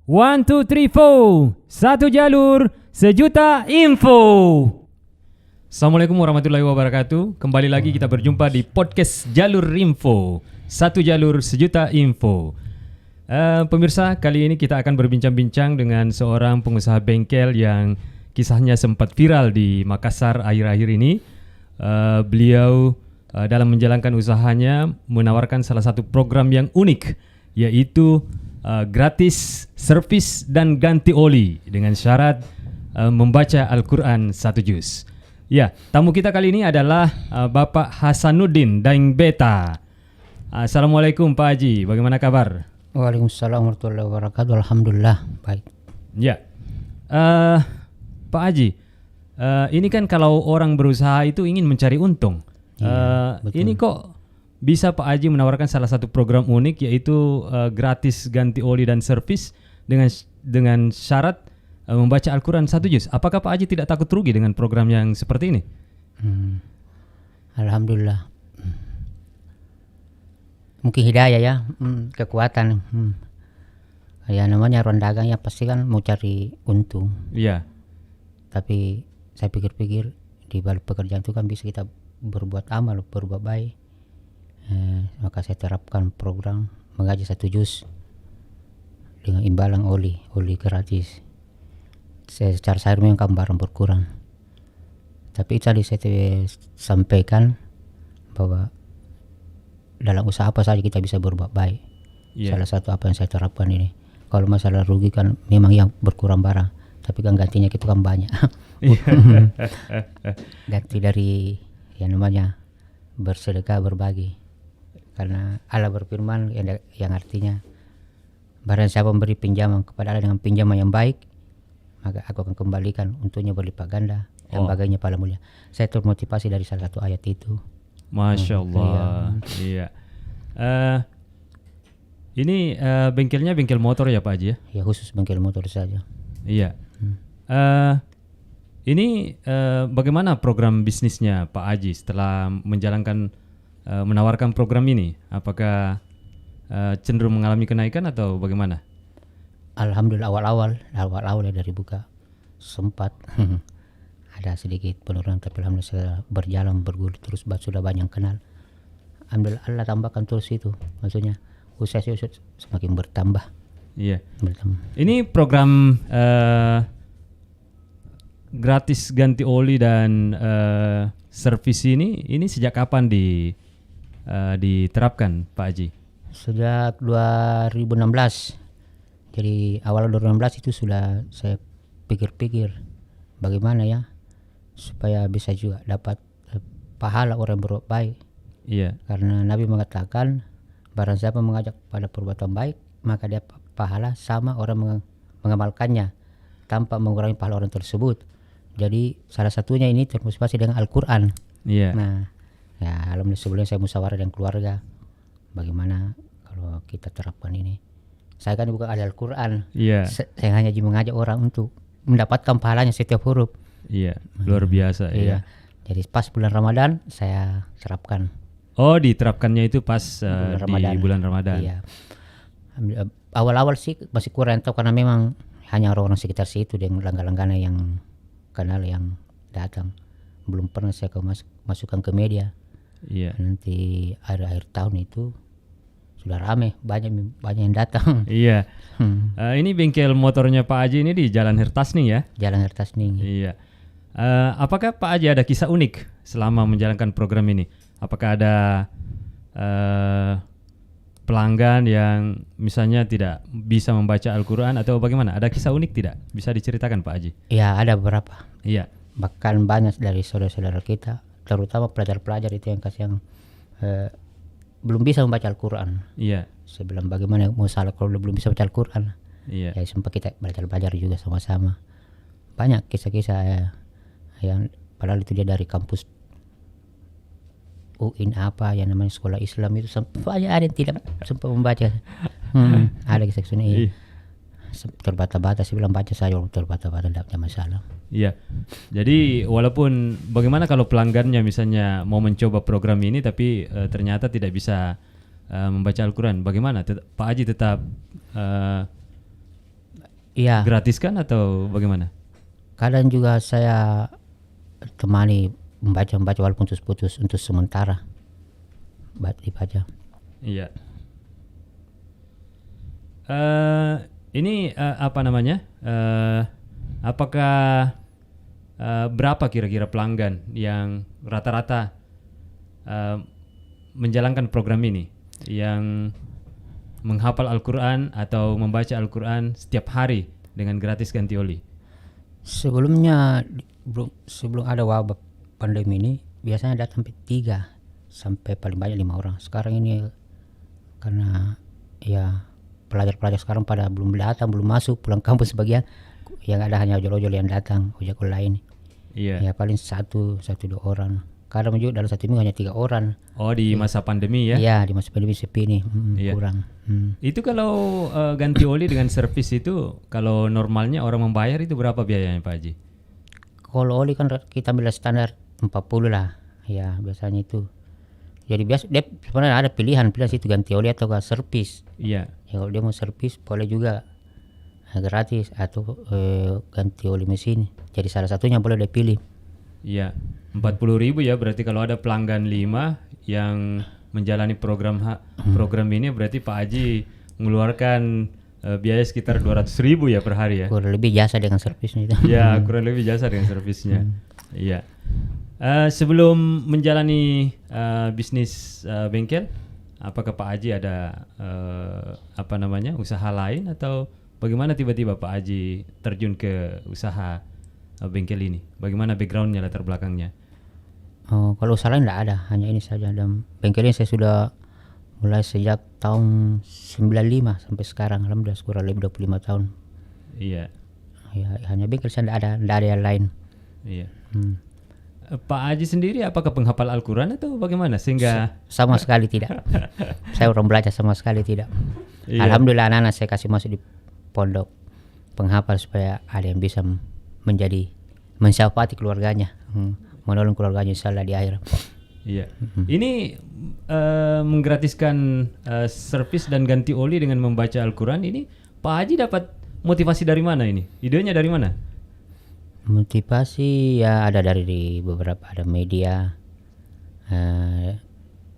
One, two, three, four. Satu jalur, sejuta info. Assalamualaikum warahmatullahi wabarakatuh. Kembali lagi kita berjumpa di podcast Jalur Info. Satu jalur, sejuta info. Pemirsa, kali ini kita akan berbincang-bincang dengan seorang pengusaha bengkel yang kisahnya sempat viral di Makassar akhir-akhir ini. Beliau dalam menjalankan usahanya menawarkan salah satu program yang unik, yaitu gratis servis dan ganti oli dengan syarat membaca Al-Quran 1 juz. Ya, tamu kita kali ini adalah Bapak Hasanuddin Daeng Beta. Assalamualaikum Pak Haji, bagaimana kabar? Waalaikumsalam warahmatullahi wabarakatuh. Alhamdulillah baik. Ya, Pak Haji, ini kan kalau orang berusaha itu ingin mencari untung. Ini kok bisa Pak Haji menawarkan salah satu program unik, yaitu gratis ganti oli dan servis dengan syarat membaca Al-Quran 1 juz. Apakah Pak Haji tidak takut rugi dengan program yang seperti ini? Alhamdulillah. Mungkin hidayah ya, kekuatan. Ya namanya orang dagang ya pasti kan mau cari untung. Iya. Tapi saya pikir-pikir di balik pekerjaan itu kan bisa kita berbuat amal, berbuat baik. Maka saya terapkan program mengaji 1 juz dengan imbalan oli gratis. Secara saya memang kan barang berkurang, tapi tadi saya sampaikan bahwa dalam usaha apa saja kita bisa berbuat baik. Salah satu apa yang saya terapkan ini, kalau masalah rugi kan memang yang berkurang barang, tapi kan gantinya kita kan banyak. Ganti dari yang namanya bersedekah, berbagi. Karena Allah berfirman yang artinya, barang siapa memberi pinjaman kepada Allah dengan pinjaman yang baik, maka aku akan kembalikan untuknya berlipat ganda dan baginya pahala mulia. Saya termotivasi dari salah satu ayat itu. Masya Allah. Iya. Ini bengkelnya bengkel motor ya Pak Haji ya? Ya khusus bengkel motor saja. Iya. Ini bagaimana program bisnisnya Pak Haji setelah menawarkan program ini? Apakah cenderung mengalami kenaikan atau bagaimana? Alhamdulillah awal-awal dari buka sempat ada sedikit penurunan, tapi alhamdulillah sudah berjalan bergulir terus, sudah banyak yang kenal. Alhamdulillah Allah tambahkan terus itu, maksudnya usaha semakin bertambah. Iya. Ini program gratis ganti oli dan servis ini sejak kapan diterapkan Pak Haji? Sejak 2016. Jadi awal 2016 itu sudah saya pikir-pikir bagaimana ya supaya bisa juga dapat pahala orang berbuat baik. Iya. Karena Nabi mengatakan barang siapa mengajak pada perbuatan baik, maka dia pahala sama orang mengamalkannya tanpa mengurangi pahala orang tersebut. Jadi salah satunya ini termotivasi dengan Al-Quran. Iya. Nah, ya alhamdulillah sebelumnya saya musyawarah dengan keluarga bagaimana kalau kita terapkan ini. Saya kan bukan ahli Al-Quran. Iya. Saya hanya mengajak orang untuk mendapatkan pahalanya setiap huruf. Iya, luar biasa. Iya. Jadi pas bulan Ramadan saya terapkan. Oh, diterapkannya itu pas bulan di bulan Ramadan. Iya. Awal-awal sih masih kurang tahu karena memang hanya orang-orang sekitar situ dan langganan yang kenal yang datang. Belum pernah saya masukkan ke media. Iya. Nanti akhir tahun itu sudah ramai, banyak yang datang. Iya. Ini bengkel motornya Pak Haji ini di Jalan Hertasning ya? Jalan Hertasning. Iya. Apakah Pak Haji ada kisah unik selama menjalankan program ini? Apakah ada pelanggan yang misalnya tidak bisa membaca Al-Quran atau bagaimana? Ada kisah unik tidak? Bisa diceritakan Pak Haji? Ya ada beberapa. Iya. Bahkan banyak dari saudara-saudara kita, terutama pelajar-pelajar itu yang belum bisa membaca Al-Quran. Iya. Saya bilang bagaimana mau salah kalau belum bisa baca Al-Quran. Iya. Ya sempat kita belajar juga sama-sama. Banyak kisah-kisah yang padahal itu dia dari kampus UIN apa yang namanya sekolah Islam itu, banyak ada yang tidak sempat membaca. Ada kisah-kisah ini. Terbata-bata, saya bilang baca saja, terbata-bata tidak ada masalah. Iya. Jadi walaupun bagaimana kalau pelanggannya misalnya mau mencoba program ini tapi ternyata tidak bisa membaca Al-Quran, bagaimana? Pak Haji tetap Iya. gratiskan atau bagaimana? Kadang juga saya temani membaca walaupun putus-putus untuk sementara dibaca. Iya. Ini apa namanya? Apakah berapa kira-kira pelanggan yang rata-rata menjalankan program ini, yang menghafal Al-Quran atau membaca Al-Quran setiap hari dengan gratis ganti oli? Sebelumnya sebelum ada wabah pandemi ini biasanya datang 3 sampai paling banyak 5 orang. Sekarang ini karena ya pelajar-pelajar sekarang pada belum datang, belum masuk, pulang kampus sebagian, yang ada hanya ojol-ojol yang datang, ojek online. Iya. Ya paling 1-2 orang. Kadang juga dalam 1 minggu hanya 3 orang. Oh, di masa pandemi ya? Iya, di masa pandemi sepi nih, Iya. kurang. Itu kalau ganti oli dengan servis itu, kalau normalnya orang membayar itu berapa biayanya Pak Haji? Kalau oli kan kita ambil standar 40 lah. Ya, biasanya itu. Jadi dia sebenarnya ada pilihan situ ganti oli atau servis. Iya. Ya, kalau dia mau servis boleh juga gratis atau ganti oli mesin. Jadi salah satunya boleh dia pilih. Iya. 40.000 ya, berarti kalau ada pelanggan 5 yang menjalani program ini berarti Pak Haji mengeluarkan biaya sekitar 200.000 ya per hari ya. Kurang lebih jasa dengan servisnya itu. Ya, kurang lebih jasa dengan servisnya. Iya. Sebelum menjalani bisnis bengkel, apakah Pak Haji ada usaha lain atau bagaimana tiba-tiba Pak Haji terjun ke usaha bengkel ini? Bagaimana backgroundnya, latar belakangnya? Oh, kalau usaha lain tidak ada, hanya ini saja. Dan bengkel ini saya sudah mulai sejak tahun 95 sampai sekarang, alhamdulillah kurang lebih 25 tahun. Iya. Ya, hanya bengkel saya tidak ada yang lain. Iya. Pak Haji sendiri apakah penghafal Al-Quran atau bagaimana sehingga Sama sekali tidak. Saya orang belajar sama sekali tidak. Iya. Alhamdulillah anak-anak saya kasih masuk di pondok penghafal supaya ada yang bisa menjadi mensyafati keluarganya, menolong keluarganya insyaallah di akhirat. Iya. Ini menggratiskan servis dan ganti oli dengan membaca Al-Quran ini, Pak Haji dapat motivasi dari mana ini? Idenya dari mana? Motivasi ya ada dari beberapa, ada media,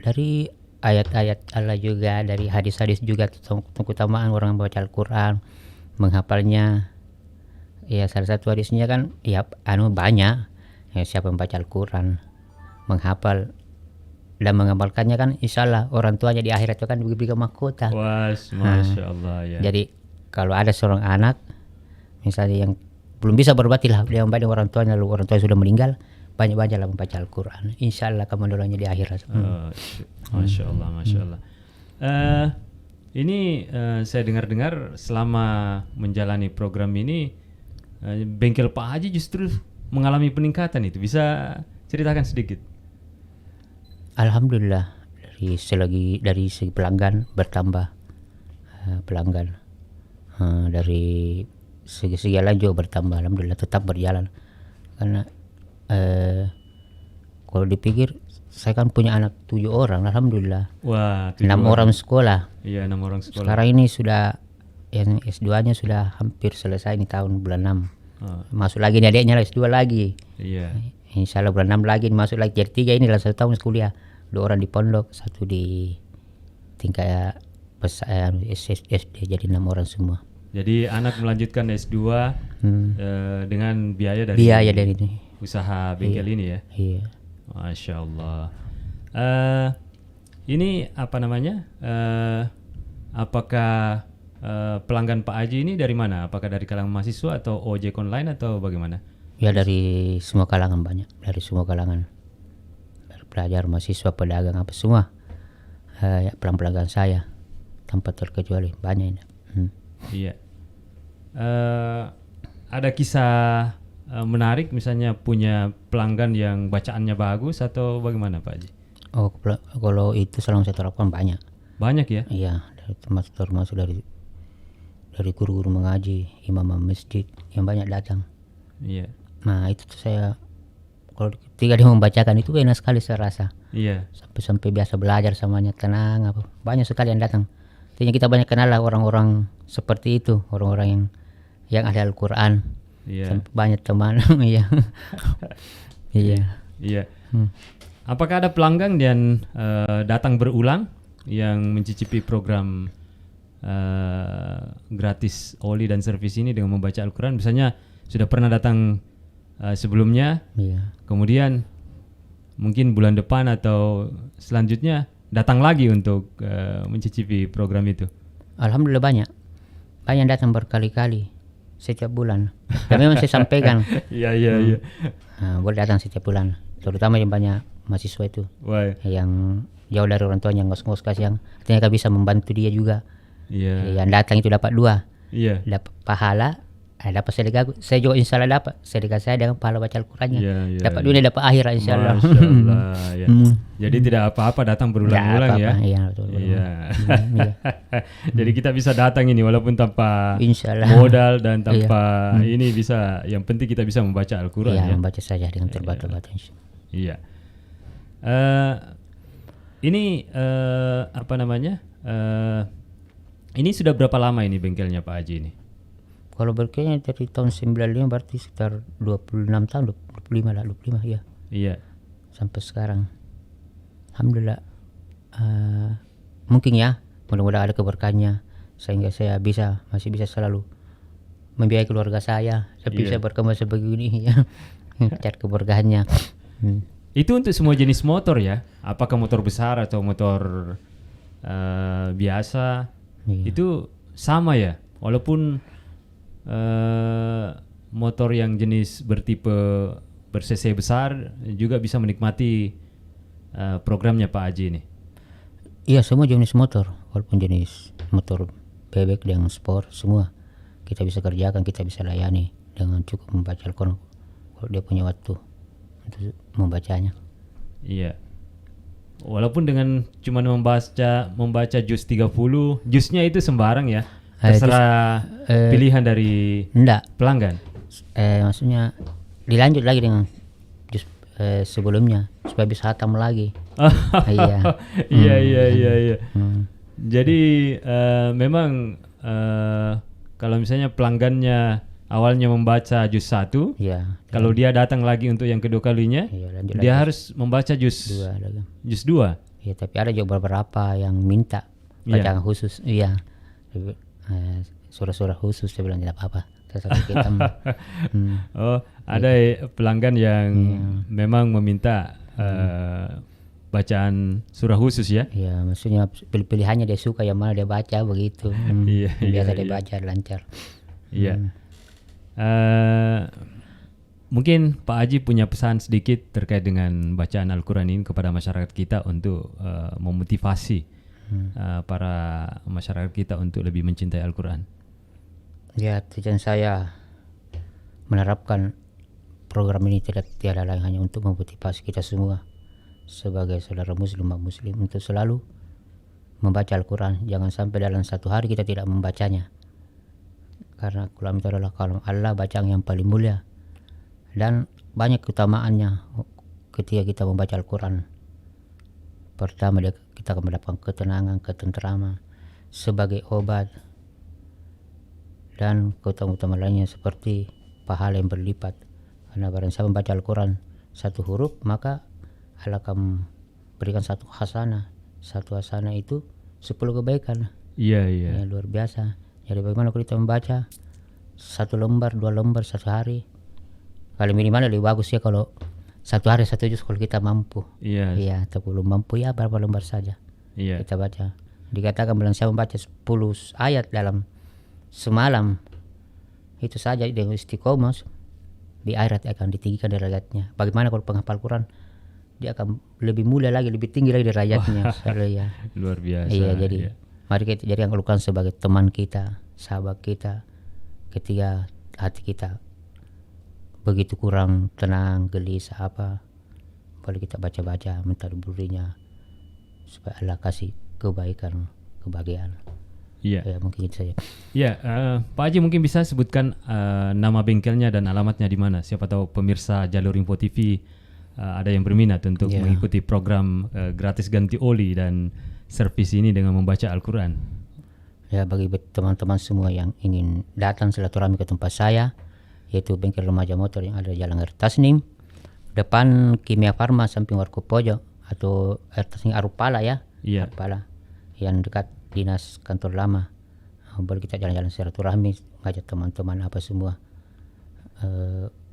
dari ayat-ayat Allah juga, dari hadis-hadis juga tentang keutamaan orang membaca Al-Quran, menghafalnya. Ya salah satu hadisnya kan ya banyak ya, siapa yang membaca Al-Quran, menghafal dan mengamalkannya kan insyaallah orang tuanya di akhirat itu kan diberikan mahkota. Wah, Masya Allah ya. Jadi kalau ada seorang anak misalnya yang belum bisa berbakti lah, dia membantu orang tuanya, lalu orang tuanya sudah meninggal, banyak-banyaklah membaca Al-Quran, insyaallah akan menolongnya di akhirat. Masya Allah, Masya Allah. Ini saya dengar-dengar selama menjalani program ini, bengkel Pak Haji justru mengalami peningkatan itu. Bisa ceritakan sedikit? Alhamdulillah dari segi pelanggan bertambah, pelanggan dari segi lain juga bertambah, alhamdulillah tetap berjalan. Karena kalau dipikir saya kan punya anak 7 orang, alhamdulillah. Wah, 6 orang sekolah. Iya, 6 orang sekolah. Sekarang ini sudah yang S2-nya sudah hampir selesai ini tahun bulan 6. Masuk lagi nih adiknya S2 lagi. Iya. Insyaallah bulan 6 lagi masuk lagi, jadi 3 ini dalam 1 tahun kuliah. 2 orang di pondok, 1 di tingkat SD, jadi 6 orang semua. Jadi anak melanjutkan S2 dengan biaya dari ini usaha bengkel ini ya. Iya. Masya Allah. Ini apa namanya? Apakah pelanggan Pak Haji ini dari mana? Apakah dari kalangan mahasiswa atau ojek online atau bagaimana? Ya dari semua kalangan, banyak dari semua kalangan, dari pelajar, mahasiswa, pedagang, apa semua. Ya, pelanggan saya tanpa terkecuali banyak ini. Iya. Ada kisah menarik misalnya punya pelanggan yang bacaannya bagus atau bagaimana Pak Haji? Oh, kalau itu selama saya terapkan banyak. Banyak ya? Iya, termasuk dari guru-guru mengaji, imam masjid yang banyak datang. Iya. Nah itu tuh saya kalau ketika dia membacakan itu enak sekali saya rasa. Iya. Sampai biasa belajar samanya, tenang apa. Banyak sekali yang datang. Artinya kita banyak kenal lah orang-orang seperti itu, orang-orang yang ada Al-Quran. Iya. Banyak teman. Iya. Iya. Iya. Apakah ada pelanggan yang datang berulang yang mencicipi program gratis oli dan servis ini dengan membaca Al-Quran? Misalnya sudah pernah datang sebelumnya, Iya. kemudian mungkin bulan depan atau selanjutnya datang lagi untuk mencicipi program itu. Alhamdulillah banyak datang berkali-kali setiap bulan. Dan memang saya sampaikan Iya. boleh datang setiap bulan, terutama yang banyak mahasiswa itu Wah, yang jauh dari orang tuanya, ngos-ngos yang artinya bisa membantu dia juga. iya. Yang datang itu dapat 2, Iya. dapat pahala, dapat sedekah. Saya juga insya Allah dapat sedekah saya dengan pahala baca Al-Qurannya. Iya, Dapat dunia, dapat akhirat insya Allah. Masya Allah, ya. Jadi tidak apa-apa datang berulang-ulang ya. Iya, betul. Iya. Iya. Jadi kita bisa datang ini walaupun tanpa Insya Allah. modal dan tanpa ini bisa. Yang penting kita bisa membaca Al-Quran Iya, ya. membaca saja dengan terbatas. Iya. Ini apa namanya? Ini sudah berapa lama ini bengkelnya Pak Haji ini? Kalau berkayaknya dari tahun 95 berarti sekitar 26 tahun, 25 ya. Iya. Sampai sekarang. Alhamdulillah. Mungkin ya, mudah-mudahan ada keberkahannya sehingga saya masih bisa selalu membiayai keluarga saya. Tapi Iya. saya berkembang sebegini ya. Cari keberkahannya. Itu untuk semua jenis motor ya? Apakah motor besar atau motor biasa? Iya. Itu sama ya? Walaupun motor yang jenis bertipe ber-cc besar juga bisa menikmati programnya Pak Haji ini? Iya, semua jenis motor, walaupun jenis motor bebek dengan sport, semua kita bisa kerjakan, kita bisa layani dengan cukup membaca Al-Quran kalau dia punya waktu untuk membacanya. Iya. Walaupun dengan cuma membaca juz 30, juznya itu sembarang ya. Terserah pilihan dari Enggak, pelanggan. maksudnya dilanjut lagi dengan juz sebelumnya supaya bisa hatam lagi. Iya. Iya. Jadi memang kalau misalnya pelanggannya awalnya membaca juz 1, Iya. kalau dia datang lagi untuk yang kedua kalinya, Iya, lanjut dia lagi. harus membaca juz 2. Iya, tapi ada juga beberapa yang minta Iya. bacaan khusus. Iya. Surah-surah khusus, saya bilang tidak apa-apa. Terserah kita. Oh, ada pelanggan yang memang meminta bacaan surah khusus ya? Iya, maksudnya pilihannya dia suka yang mana dia baca begitu. Iya, Biasa iya, dia iya. baca lancar. Iya. Mungkin Pak Haji punya pesan sedikit terkait dengan bacaan Al-Quran ini kepada masyarakat kita untuk memotivasi para masyarakat kita untuk lebih mencintai Al-Quran. Ya, tujuan saya menerapkan program ini tiada lain hanya untuk memotivasi kita semua sebagai saudara muslim untuk selalu membaca Al-Quran. Jangan sampai dalam satu hari kita tidak membacanya, karena Al-Quran itu adalah kalam Allah, bacaan yang paling mulia dan banyak keutamaannya ketika kita membaca Al-Quran. Pertama, kita akan mendapatkan ketenangan, ketenteraman sebagai obat, dan keutamaan lainnya seperti pahala yang berlipat. Karena barang siapa membaca Al-Quran satu huruf, maka Allah akan berikan satu hasanah. Satu hasanah itu 10 kebaikan. Iya. Ya, luar biasa. Jadi bagaimana kalau kita membaca 1 lembar, 2 lembar satu hari? Kalau minimal lebih bagus ya kalau satu hari 1 juz kalau kita mampu. Iya. Iya, atau belum mampu ya berapa lembar saja Iya. kita baca. Dikatakan barang siapa membaca 10 ayat dalam semalam, itu saja dengan istiqomah di akhirat akan ditinggikan derajatnya. Bagaimana kalau penghafal Quran? Dia akan lebih mulia lagi, lebih tinggi lagi derajatnya. Ya. Luar biasa. Iya, jadi mari kita jadikan Al-Quran sebagai teman kita, sahabat kita. Ketika hati kita begitu kurang tenang, gelisah apa, boleh kita baca-baca, minta diberinya supaya Allah kasih kebaikan, kebahagiaan. Iya. Ya, mungkin itu saja. Ya, Pak Haji mungkin bisa sebutkan nama bengkelnya dan alamatnya di mana. Siapa tahu pemirsa Jalur Info TV ada yang berminat untuk Ya. mengikuti program gratis ganti oli dan servis ini dengan membaca Al-Quran. Ya, bagi teman-teman semua yang ingin datang silaturahmi ke tempat saya, yaitu bengkel remaja motor yang ada di Jalan Air Tasnim, depan Kimia Farma samping Warkop Pojok, atau Air Tasnim Arupala ya. Iya. Arupala yang dekat dinas kantor lama. Boleh kita jalan-jalan silaturahmi, ngajak teman-teman apa semua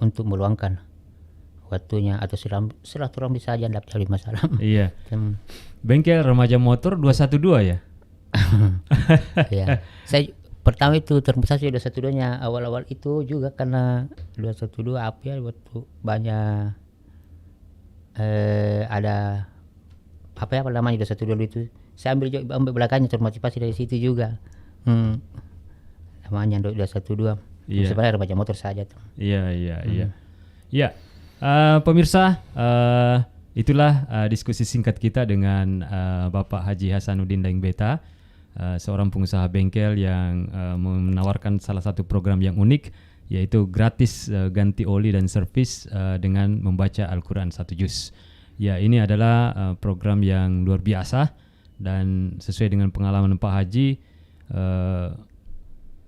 untuk meluangkan waktunya atau silaturahmi saja, tidak cari masalah. Iya. Bengkel remaja motor 212 ya? Ya, saya pertama itu termotivasi 212-nya awal-awal itu juga karena 212 apa ya, waktu banyak ada apa ya namanya 212 itu, saya ambil belakangnya, termotivasi dari situ juga. Namanya 212. Iya. Sebenarnya remaja motor saja tuh. Iya. Ya, pemirsa, itulah diskusi singkat kita dengan Bapak Haji Hasanuddin Daeng Beta, seorang pengusaha bengkel yang menawarkan salah satu program yang unik, yaitu gratis ganti oli dan servis dengan membaca Al-Quran 1 juz. Ya, ini adalah program yang luar biasa, dan sesuai dengan pengalaman Pak Haji,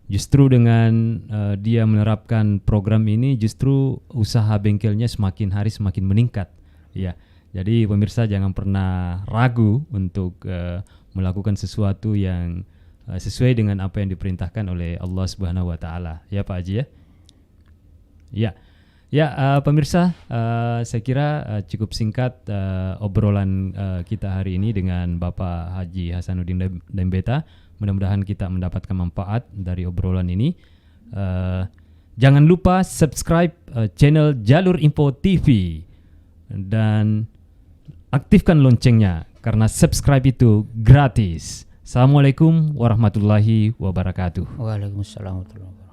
justru dengan dia menerapkan program ini, justru usaha bengkelnya semakin hari semakin meningkat. Ya, jadi pemirsa jangan pernah ragu untuk melakukan sesuatu yang sesuai dengan apa yang diperintahkan oleh Allah Subhanahu wa taala. Ya Pak Haji ya. Ya, pemirsa, saya kira cukup singkat obrolan kita hari ini dengan Bapak Haji Hasanuddin Daeng Beta. Mudah-mudahan kita mendapatkan manfaat dari obrolan ini. Jangan lupa subscribe channel Jalur Info TV dan aktifkan loncengnya, karena subscribe itu gratis. Assalamualaikum warahmatullahi wabarakatuh. Waalaikumsalam warahmatullahi wabarakatuh.